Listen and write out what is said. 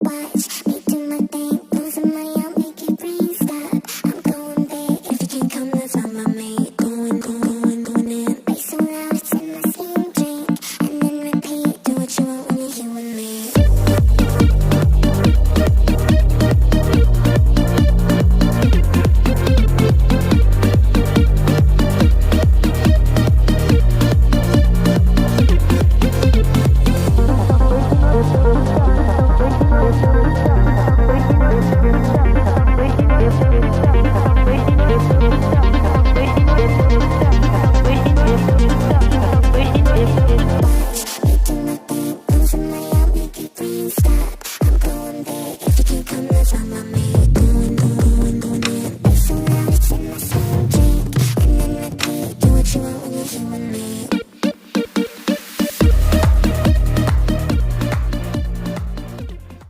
Watch me do my thing, losing my own, make your brain stop. I'm going big, if you can't come, let's find my mate. Going in. Bass so loud, it's in my skin. Drink, and then repeat. Do what you want when you're here with me. Losing my own, make your brain stop. I'm going big, if you can't come, let's find my mate.